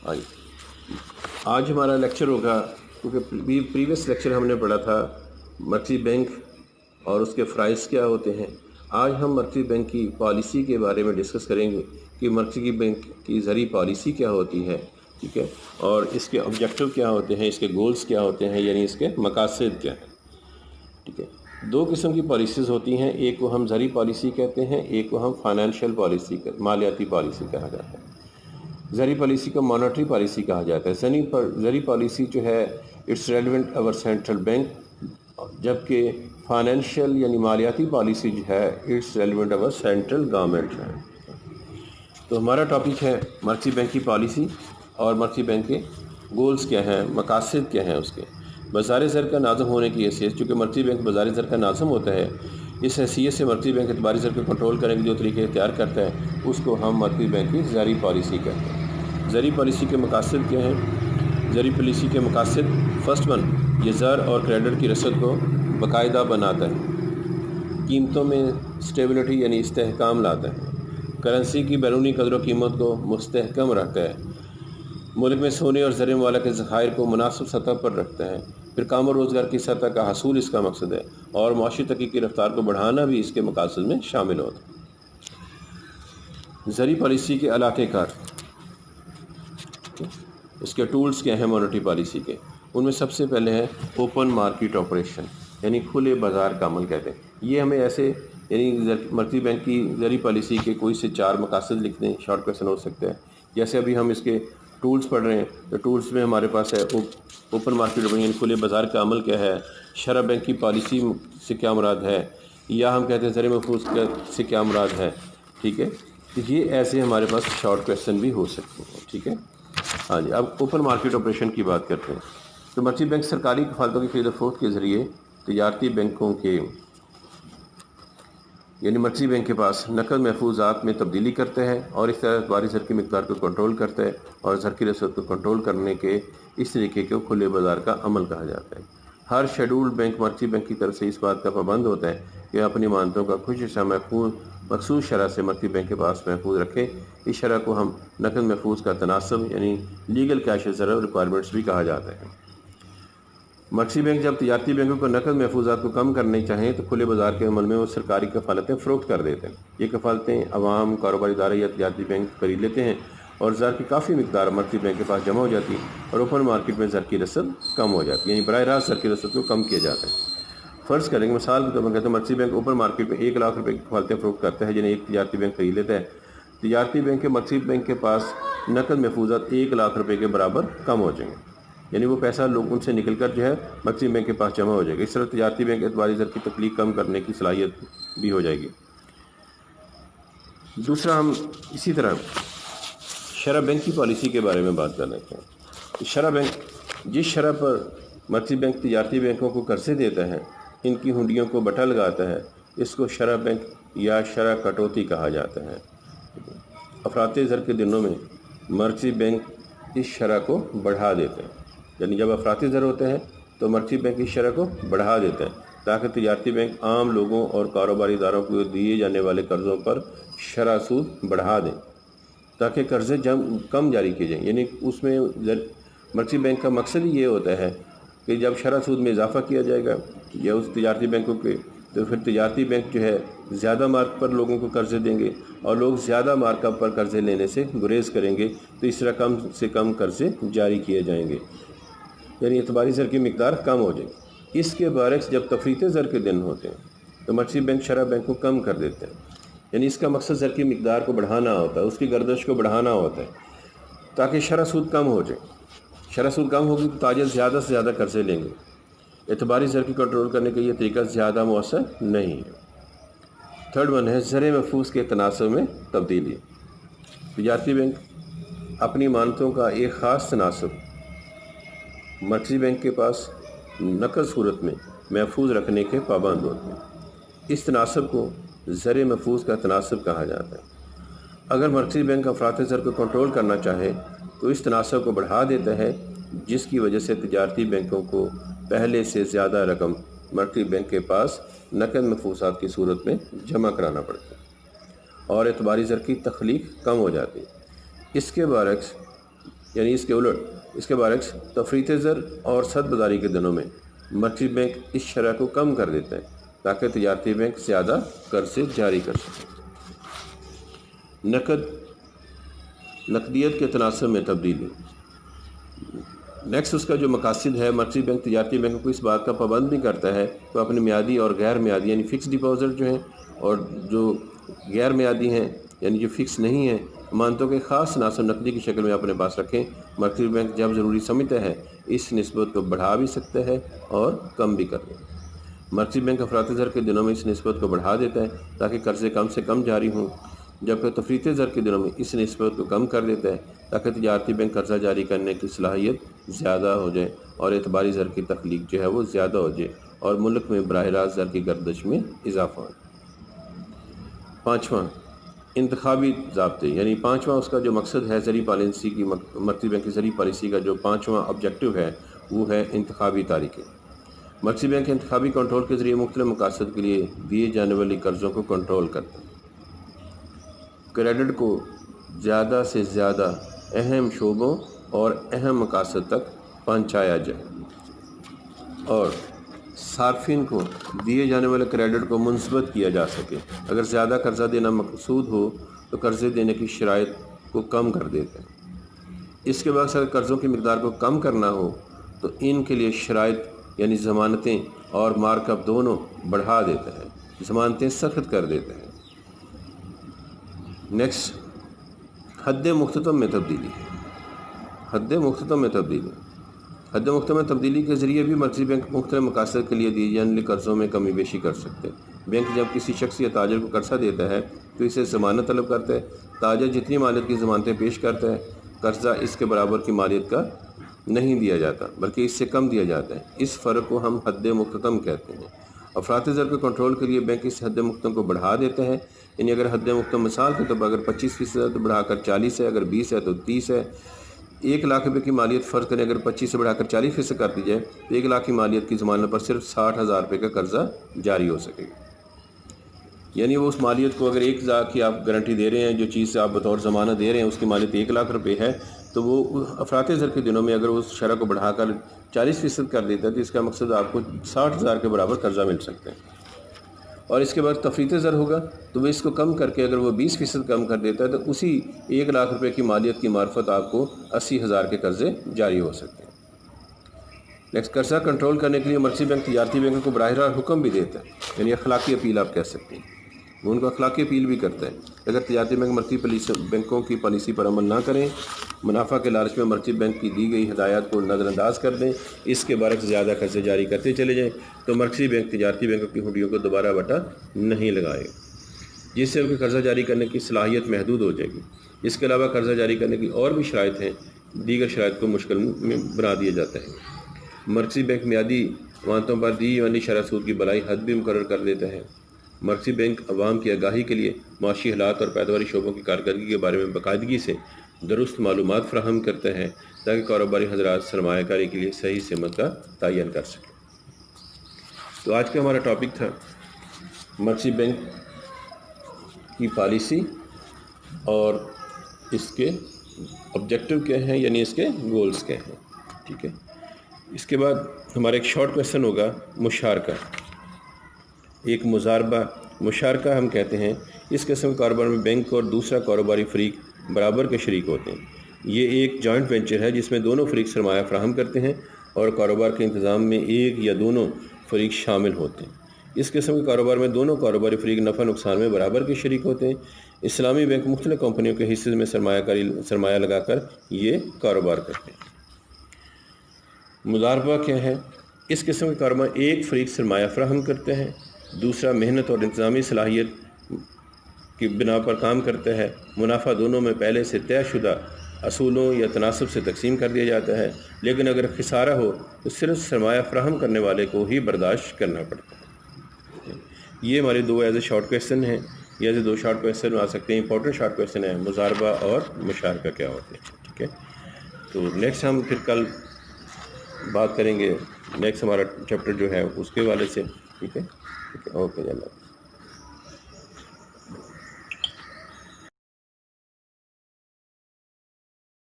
آج ہمارا لیکچر ہوگا، کیونکہ پریویس لیکچر ہم نے پڑھا تھا مرکزی بینک اور اس کے فرائض کیا ہوتے ہیں۔ آج ہم مرکزی بینک کی پالیسی کے بارے میں ڈسکس کریں گے کہ مرکزی بینک کی زرعی پالیسی کیا ہوتی ہے، ٹھیک ہے، اور اس کے آبجیکٹو کیا ہوتے ہیں، اس کے گولز کیا ہوتے ہیں، یعنی اس کے مقاصد کیا ہیں، ٹھیک ہے۔ دو قسم کی پالیسیز ہوتی ہیں، ایک کو ہم زرعی پالیسی کہتے ہیں، ایک کو ہم فائنینشیل پالیسی مالیاتی پالیسی کہا جاتا ہے۔ زرعی پالیسی کو مانیٹری پالیسی کہا جاتا ہے۔ زرعی پالیسی جو ہے it's relevant over central bank, جبکہ فائنینشیل یعنی مالیاتی پالیسی جو ہے it's relevant over central government ہے۔ تو ہمارا ٹاپک ہے مرکزی بینک کی پالیسی اور مرکزی بینک کے گولز کیا ہیں، مقاصد کیا ہیں اس کے۔ بازار زر کا ناظم ہونے کی حیثیت، چونکہ مرکزی بینک بازار زر کا ناظم ہوتا ہے، اس حیثیت سے مرکزی بینک اعتباری زر کو کنٹرول کرنے کے جو طریقے اختیار کرتا ہے اس کو ہم مرکزی بینک کی زرعی پالیسی کہتے ہیں۔ زرعی پالیسی کے مقاصد کیا ہیں؟ زرعی پالیسی کے مقاصد، فرسٹ ون، یہ زر اور کریڈٹ کی رسد کو باقاعدہ بناتا ہے، قیمتوں میں سٹیبلٹی یعنی استحکام لاتا ہے، کرنسی کی بیرونی قدر و قیمت کو مستحکم رکھتا ہے، ملک میں سونے اور زر معاملہ کے ذخائر کو مناسب سطح پر رکھتا ہے، پھر کام و روزگار کی سطح کا حصول اس کا مقصد ہے، اور معاشی ترقی کی رفتار کو بڑھانا بھی اس کے مقاصد میں شامل ہوتا ہے۔ زرعی پالیسی کے علاقے کار، اس کے ٹولز کیا ہیں مانیٹری پالیسی کے؟ ان میں سب سے پہلے ہے اوپن مارکیٹ آپریشن، یعنی کھلے بازار کا عمل کہتے ہیں۔ یہ ہمیں ایسے یعنی مرکزی بینک کی زرعی پالیسی کے کوئی سے 4 مقاصد لکھ دیں، شارٹ کویسچن ہو سکتا ہے۔ جیسے ابھی ہم اس کے ٹولز پڑھ رہے ہیں تو ٹولز میں ہمارے پاس ہے اوپن مارکیٹ آپریشن یعنی کھلے بازار کا عمل کیا ہے، شرح بینک کی پالیسی سے کیا مراد ہے، یا ہم کہتے ہیں زر محفوظ سے کیا مراد ہے، ٹھیک ہے۔ تو یہ ایسے ہمارے پاس شارٹ کویسچن بھی ہو سکتے ہیں، ٹھیک ہے۔ ہاں جی، اب اوپن مارکیٹ آپریشن کی بات کرتے ہیں۔ تو مرکزی بینک سرکاری کفالتوں کی خرید و فروخت کے ذریعے تجارتی بینکوں کے یعنی مرکزی بینک کے پاس نقد محفوظات میں تبدیلی کرتا ہے، اور اس طرح اعتباری زر کی مقدار کو کنٹرول کرتا ہے، اور زر کی رسد کو کنٹرول کرنے کے اس طریقے کو کھلے بازار کا عمل کہا جاتا ہے۔ ہر شیڈولڈ بینک مرکزی بینک کی طرف سے اس بات کا پابند ہوتا ہے کہ اپنی امانتوں کا کچھ حصہ مخصوص شرح سے مرکزی بینک کے پاس محفوظ رکھے۔ اس شرح کو ہم نقد محفوظ کا تناسب یعنی لیگل کیش ریزرو ریکوائرمنٹس بھی کہا جاتا ہے۔ مرکزی بینک جب تجارتی بینکوں کو نقد محفوظات کو کم کرنے چاہیں تو کھلے بازار کے عمل میں وہ سرکاری کفالتیں فروخت کر دیتے ہیں۔ یہ کفالتیں عوام، کاروباری ادارے یا تجارتی بینک خرید لیتے ہیں، اور زر کی کافی مقدار مرکزی بینک کے پاس جمع ہو جاتی ہے، اور اوپن مارکیٹ میں زر کی رسد کم ہو جاتی ہے، یعنی براہ راست زر کی رسد کو کم کیا جاتا ہے۔ فرض کریں گے، مثال کے طور پر کہتے ہیں مرکزی بینک اوپن مارکیٹ میں 1 لاکھ روپے کی کفالتیں فروخت کرتا ہے، جنہیں ایک تجارتی بینک خرید لیتا ہے۔ تجارتی بینک کے مرکزی بینک کے پاس نقد محفوظات 1 لاکھ روپے کے برابر کم ہو جائیں گے، یعنی وہ پیسہ لوگ ان سے نکل کر جو ہے مرکزی بینک کے پاس جمع ہو جائے گا۔ اس طرح تجارتی بینک اعتباری زر کی تکلیف کم کرنے کی صلاحیت بھی ہو جائے گی۔ دوسرا، ہم اسی طرح شرح بینک کی پالیسی کے بارے میں بات کر لیتے ہیں۔ شرح بینک، جس شرح پر مرکزی بینک تجارتی بینکوں کو قرضے دیتا ہے، ان کی ہنڈیوں کو بٹا لگاتا ہے، اس کو شرح بینک یا شرح کٹوتی کہا جاتا ہے۔ افراط زر کے دنوں میں مرکزی بینک اس شرح کو بڑھا دیتے ہیں، یعنی جب افراطی زر ہوتے ہیں تو مرکزی بینک اس شرح کو بڑھا دیتا ہے تاکہ تجارتی بینک عام لوگوں اور کاروباری اداروں کو دیے جانے والے قرضوں پر شرح سود بڑھا دیں تاکہ قرضے کم جاری کیے جائیں۔ یعنی اس میں مرکزی بینک کا مقصد ہی یہ ہوتا ہے کہ جب شرح سود میں اضافہ کیا جائے گا یا اس تجارتی بینکوں کے، تو پھر تجارتی بینک جو ہے زیادہ مارک پر لوگوں کو قرضے دیں گے، اور لوگ زیادہ مارک اپ پر قرضے لینے سے گریز کریں گے، تو اس طرح کم سے کم قرضے جاری کیے جائیں گے، یعنی اعتباری زر کی مقدار کم ہو جائے گی۔ اس کے برعکس جب تفریط زر کے دن ہوتے ہیں تو مرکزی بینک شرح بینک کو کم کر دیتے ہیں، یعنی اس کا مقصد زر کی مقدار کو بڑھانا ہوتا ہے، اس کی گردش کو بڑھانا ہوتا ہے تاکہ شرح سود کم ہو جائے۔ شرح سود کم ہوگی تو تاجر زیادہ سے زیادہ قرضے لیں گے۔ اعتباری زر کی کنٹرول کرنے کا یہ طریقہ زیادہ مؤثر نہیں ہے۔ تھرڈ ون ہے زر محفوظ کے تناسب میں تبدیلی۔ تجارتی بینک اپنی امانتوں کا ایک خاص تناسب مرکزی بینک کے پاس نقد صورت میں محفوظ رکھنے کے پابند ہوتے ہیں۔ اس تناسب کو زر محفوظ کا تناسب کہا جاتا ہے۔ اگر مرکزی بینک افراط زر کو کنٹرول کرنا چاہے تو اس تناسب کو بڑھا دیتا ہے، جس کی وجہ سے تجارتی بینکوں کو پہلے سے زیادہ رقم مرکزی بینک کے پاس نقد محفوظات کی صورت میں جمع کرانا پڑتا ہے، اور اعتباری زر کی تخلیق کم ہو جاتی ہے۔ اس کے برعکس یعنی اس کے الٹ اس کے برعکس تفریط زر اور صد بازاری کے دنوں میں مرکزی بینک اس شرح کو کم کر دیتا ہے تاکہ تجارتی بینک زیادہ قرضے جاری کر سکیں۔ نقدیت کے تناسب میں تبدیلی۔ نیکسٹ اس کا جو مقاصد ہے، مرکزی بینک تجارتی بینکوں کو اس بات کا پابند بھی کرتا ہے کہ اپنے میعادی اور غیر میعادی یعنی فکس ڈپازٹ جو ہیں اور جو غیر میعادی ہیں یعنی جو فکس نہیں ہیں امانتوں کے خاص تناسب نقدی کی شکل میں اپنے پاس رکھیں۔ مرکزی بینک جب ضروری سمجھتا ہے اس نسبت کو بڑھا بھی سکتا ہے اور کم بھی کر دے۔ مرکزی بینک افراط زر کے دنوں میں اس نسبت کو بڑھا دیتا ہے تاکہ قرضے کم سے کم جاری ہوں، جبکہ تفریط زر کے دنوں میں اس نسبت کو کم کر دیتا ہے تاکہ تجارتی بینک قرضہ جاری کرنے کی صلاحیت زیادہ ہو جائے اور اعتباری زر کی تخلیق جو ہے وہ زیادہ ہو جائے اور ملک میں براہ راست زر کی گردش میں اضافہ ہو۔ پانچواں، انتخابی ضابطے، یعنی پانچواں اس کا جو مقصد ہے زرعی پالیسی کی، مرکزی بینک کی زرعی پالیسی کا جو پانچواں آبجیکٹو ہے وہ ہے انتخابی تاریخیں۔ مرکزی بینک انتخابی کنٹرول کے ذریعے مختلف مقاصد کے لیے دیے جانے والی قرضوں کو کنٹرول کرتا ہے۔ کریڈٹ کو زیادہ سے زیادہ اہم شعبوں اور اہم مقاصد تک پہنچایا جائے اور صارفین کو دیے جانے والے کریڈٹ کو منضبط کیا جا سکے۔ اگر زیادہ قرضہ دینا مقصود ہو تو قرضے دینے کی شرائط کو کم کر دیتے ہیں۔ اس کے بعد اگر قرضوں کی مقدار کو کم کرنا ہو تو ان کے لیے شرائط یعنی ضمانتیں اور مارک اپ دونوں بڑھا دیتا ہے، ضمانتیں سخت کر دیتا ہے۔ نیکسٹ، حد مختتم میں تبدیلی۔ حد مختتم میں تبدیلی کے ذریعے بھی مرکزی بینک مختلف مقاصد کے لیے دیے جانے والے قرضوں میں کمی بیشی کر سکتے ہیں۔ بینک جب کسی شخص یا تاجر کو قرضہ دیتا ہے تو اسے ضمانت طلب کرتا ہے۔ تاجر جتنی مالیت کی ضمانتیں پیش کرتا ہے، قرضہ اس کے برابر کی مالیت کا نہیں دیا جاتا بلکہ اس سے کم دیا جاتا ہے۔ اس فرق کو ہم حد مختتم کہتے ہیں۔ افراط زر کو کنٹرول کے لیے بینک اس حد مختتم کو بڑھا دیتا ہے، یعنی اگر حد مختتم مثال کے طور پر اگر 25% ہے تو بڑھا کر 40 ہے، اگر 20 ہے تو 30 ہے۔ 1,00,000 روپے کی مالیت فرض کریں اگر 25 سے بڑھا کر 40% کر دی جائے تو 1,00,000 کی مالیت کی ضمانت پر صرف 60,000 روپے کا قرضہ جاری ہو سکے گا۔ یعنی وہ اس مالیت کو اگر 1,00,000 کی آپ گارنٹی دے رہے ہیں، جو چیز سے آپ بطور ضمانت دے رہے ہیں اس کی مالیت 1,00,000 روپے ہے، تو وہ افراط زر کے دنوں میں اگر اس شرح کو بڑھا کر 40% کر دیتا ہے تو اس کا مقصد آپ کو 60,000 کے برابر قرضہ مل سکتا ہے۔ اور اس کے بعد تفریط زر ہوگا تو وہ اس کو کم کر کے اگر وہ 20% کم کر دیتا ہے تو اسی 1,00,000 روپے کی مالیت کی معرفت آپ کو 80,000 کے قرضے جاری ہو سکتے ہیں۔ نیکسٹ، قرضہ کنٹرول کرنے کے لیے مرکزی بینک تجارتی بینکوں کو براہ راست حکم بھی دیتا ہے، یعنی اخلاقی اپیل آپ کہہ سکتے ہیں، وہ ان کو اخلاقی اپیل بھی کرتا ہے۔ اگر تجارتی بینک مرکزی بینکوں کی پالیسی پر عمل نہ کریں، منافع کے لالچ میں مرکزی بینک کی دی گئی ہدایات کو نظر انداز کر دیں، اس کے برعکس زیادہ قرضے جاری کرتے چلے جائیں تو مرکزی بینک تجارتی بینکوں کی ہنڈیوں کو دوبارہ بٹا نہیں لگائے گا، جس سے ان کی قرضہ جاری کرنے کی صلاحیت محدود ہو جائے گی۔ اس کے علاوہ قرضہ جاری کرنے کی اور بھی شرائط ہیں، دیگر شرائط کو مشکل میں بنا دیا جاتا ہے۔ مرکزی بینک میعادی امانتوں پر دی والی شرح سود کی بلائی حد بھی مقرر کر دیتا ہے۔ مرکزی بینک عوام کی آگاہی کے لیے معاشی حالات اور پیداواری شعبوں کی کارکردگی کے بارے میں باقاعدگی سے درست معلومات فراہم کرتا ہے تاکہ کاروباری حضرات سرمایہ کاری کے لیے صحیح سمت کا تعین کر سکیں۔ تو آج کا ہمارا ٹاپک تھا مرکزی بینک کی پالیسی اور اس کے آبجیکٹو کیا ہیں، یعنی اس کے گولز کیا ہیں، ٹھیک ہے۔ اس کے بعد ہمارا ایک شارٹ کویسچن ہوگا مشارکہ، ایک مضاربہ۔ مشارکہ ہم کہتے ہیں اس قسم کے کاروبار میں بینک اور دوسرا کاروباری فریق برابر کے شریک ہوتے ہیں۔ یہ ایک جوائنٹ وینچر ہے جس میں دونوں فریق سرمایہ فراہم کرتے ہیں اور کاروبار کے انتظام میں ایک یا دونوں فریق شامل ہوتے ہیں۔ اس قسم کے کاروبار میں دونوں کاروباری فریق نفع نقصان میں برابر کے شریک ہوتے ہیں۔ اسلامی بینک مختلف کمپنیوں کے حصے میں سرمایہ لگا کر یہ کاروبار کرتے ہیں۔ مضاربہ کیا ہے؟ اس قسم کے کاروبار ایک فریق سرمایہ فراہم کرتے ہیں، دوسرا محنت اور انتظامی صلاحیت کی بنا پر کام کرتا ہے۔ منافع دونوں میں پہلے سے طے شدہ اصولوں یا تناسب سے تقسیم کر دیا جاتا ہے، لیکن اگر خسارہ ہو تو صرف سرمایہ فراہم کرنے والے کو ہی برداشت کرنا پڑتا ہے۔ یہ ہمارے دو ایز اے شارٹ کویسچن ہیں، یہ ایز اے دو شارٹ کویسچن آ سکتے ہیں۔ امپورٹنٹ شارٹ کویسچن ہے مضاربہ اور مشارکہ کیا ہوتے ہیں، ٹھیک ہے۔ تو نیکسٹ ہم پھر کل بات کریں گے، نیکسٹ ہمارا چیپٹر جو ہے اس کے حوالے سے، ٹھیک ہے۔ اوکے، اللہ۔